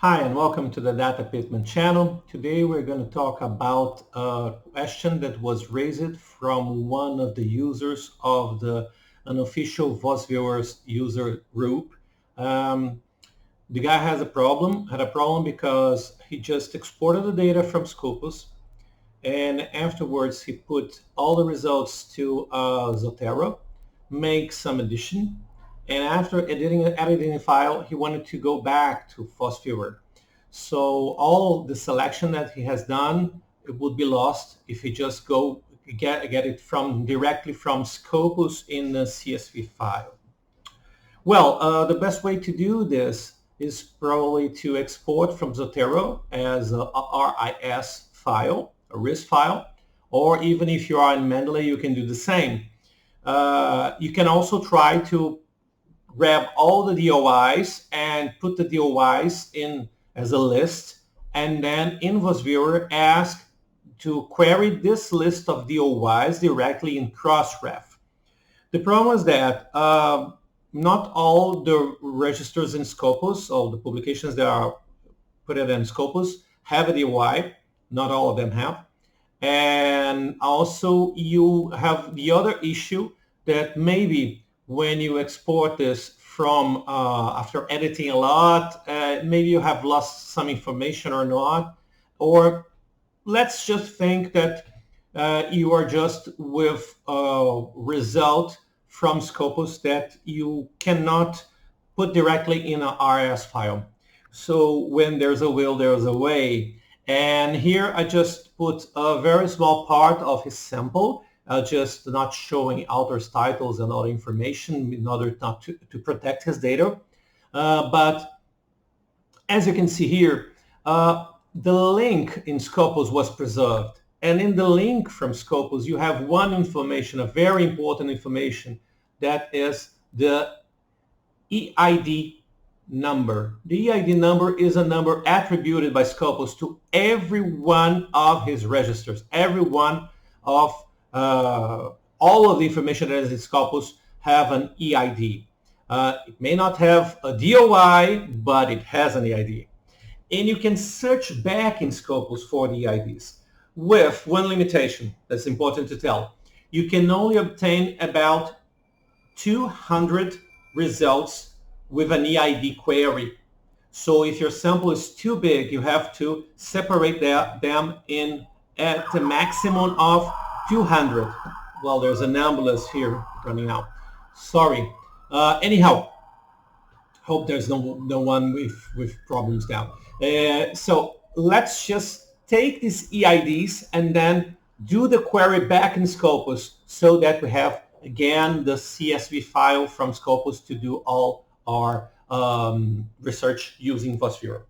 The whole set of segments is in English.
Hi and welcome to the Data Pitman channel. Today we're going to talk about a question that was raised from one of the users of the unofficial VOSviewers user group. The guy had a problem because he just exported the data from Scopus, and afterwards he put all the results to Zotero, make some addition, and after editing the file, he wanted to go back to VOSviewer. So all the selection that he has done, it would be lost if he just go get it directly from Scopus in the CSV file. Well, the best way to do this is probably to export from Zotero as a RIS file, a RIS file, or even if you are in Mendeley, you can do the same. You can also try to grab all the DOIs and put the DOIs in as a list, and then in VOSviewer ask to query this list of DOIs directly in Crossref. The problem is that not all the registers in Scopus, all the publications that are put in Scopus have a DOI. Not all of them have. And also you have the other issue that maybe when you export this from after editing a lot, maybe you have lost some information or not. Or let's just think that you are just with a result from Scopus that you cannot put directly in an RS file. So when there's a will, there's a way. And here I just put a very small part of his sample, just not showing authors' titles and other information in order not to protect his data. But as you can see here, the link in Scopus was preserved. And in the link from Scopus, you have one information, a very important information, that is the EID number. The EID number is a number attributed by Scopus to every one of his registers. Every one of all of the information that is in Scopus have an EID. It may not have a DOI, but it has an EID. And you can search back in Scopus for the EIDs with one limitation that's important to tell. You can only obtain about 200 results with an EID query. So if your sample is too big, you have to separate them in at the maximum of 200. Well, there's an ambulance here running out. Sorry. Anyhow, hope there's no one with problems now. So let's just take these EIDs and then do the query back in Scopus so that we have, again, the CSV file from Scopus to do all our research using VOSviewer.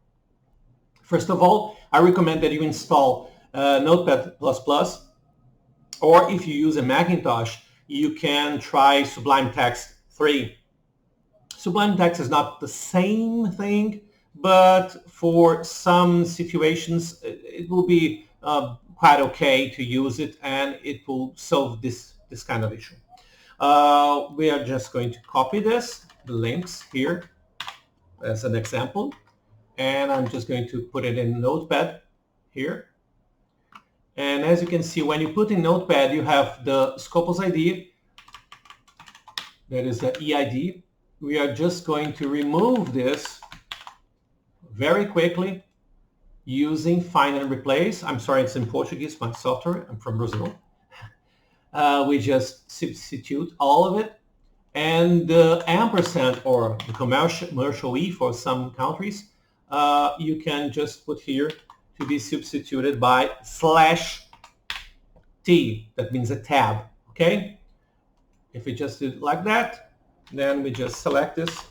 First of all, I recommend that you install Notepad++, or if you use a Macintosh, you can try Sublime Text 3. Sublime Text is not the same thing, but for some situations, it will be quite okay to use it, and it will solve this kind of issue. We are just going to copy the links here as an example, and I'm just going to put it in Notepad here. And as you can see, when you put in Notepad, you have the Scopus ID, that is the EID. We are just going to remove this very quickly using Find and Replace. I'm sorry, it's in Portuguese, my software. I'm from Brazil. We just substitute all of it. And the ampersand, or the commercial E for some countries, you can just put here to be substituted by /T. That means a tab, okay? If we just do it like that, then we just select this,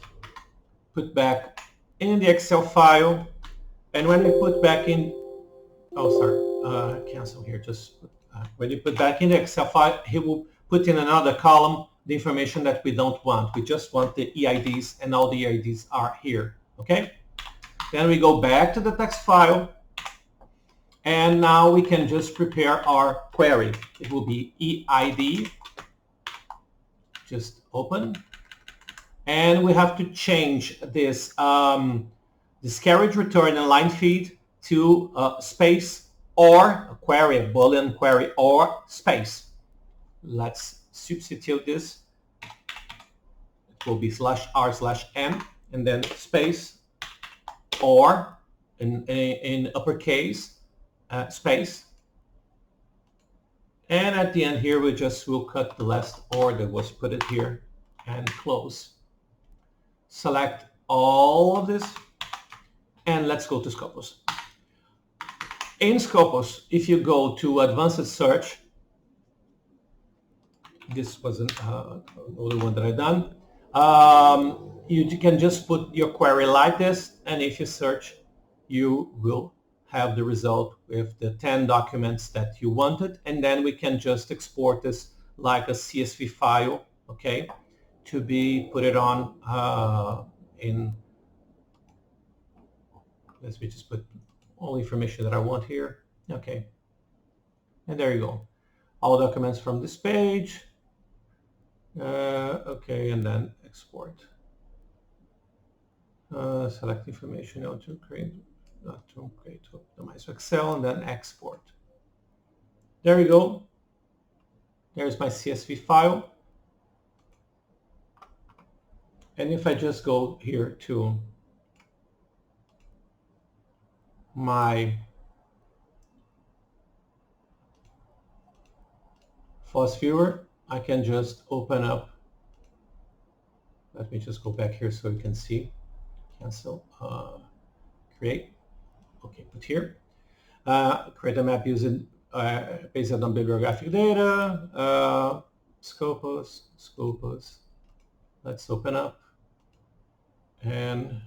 put back in the Excel file, and when we put back in, cancel here, when you put back in the Excel file, he will put in another column the information that we don't want. We just want the EIDs, and all the EIDs are here, okay? Then we go back to the text file, and now we can just prepare our query. It will be EID, just open, and we have to change this this carriage return and line feed to space or a query, a Boolean query or space. Let's substitute this. It will be /r/n and then space or in uppercase space. And at the end here, we just will cut the last or that was put it here and close. Select all of this and let's go to Scopus. In Scopus, if you go to advanced search, this wasn't the only one that I done. You can just put your query like this, and if you search, you will have the result with the 10 documents that you wanted, and then we can just export this like a CSV file, okay, to be put it on in. Let me just put all information that I want here, okay, and there you go, all documents from this page. Okay, and then export. Select information to create, to optimize Excel, and then export. There you go. There's my CSV file. And if I just go here to my VOSviewer, I can just open up. Let me just go back here so you can see. Cancel, create. Okay, put here. Create a map using based on bibliographic data. Scopus. Let's open up. And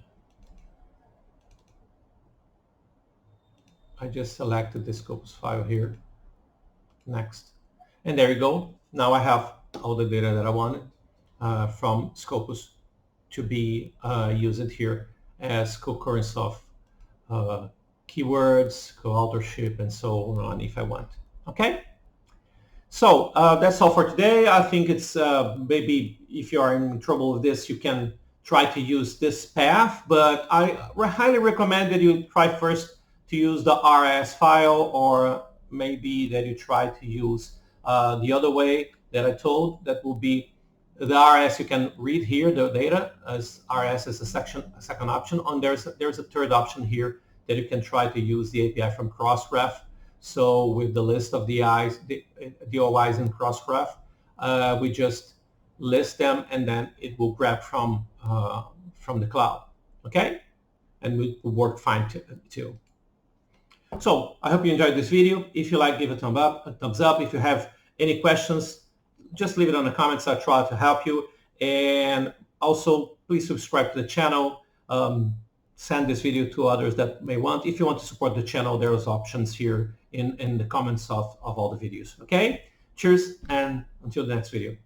I just selected the Scopus file here. Next. And there you go. Now I have all the data that I wanted from Scopus to be used here as co-occurrence of keywords, co-authorship, and so on if I want. Okay? So that's all for today. I think it's maybe if you are in trouble with this, you can try to use this path, but I highly recommend that you try first to use the RS file, or maybe that you try to use the other way that I told. That will be the RS. You can read here the data as RS is a second option. And there's a third option here that you can try to use the API from Crossref. So with the list of DOIs in Crossref, we just list them and then it will grab from the cloud. Okay, and it will work fine too. So I hope you enjoyed this video. If you like, give it a thumbs up. If you have any questions, just leave it on the comments. I'll try to help you. And also, please subscribe to the channel. Send this video to others that may want. If you want to support the channel, there's options here in the comments of all the videos. Okay? Cheers, and until the next video.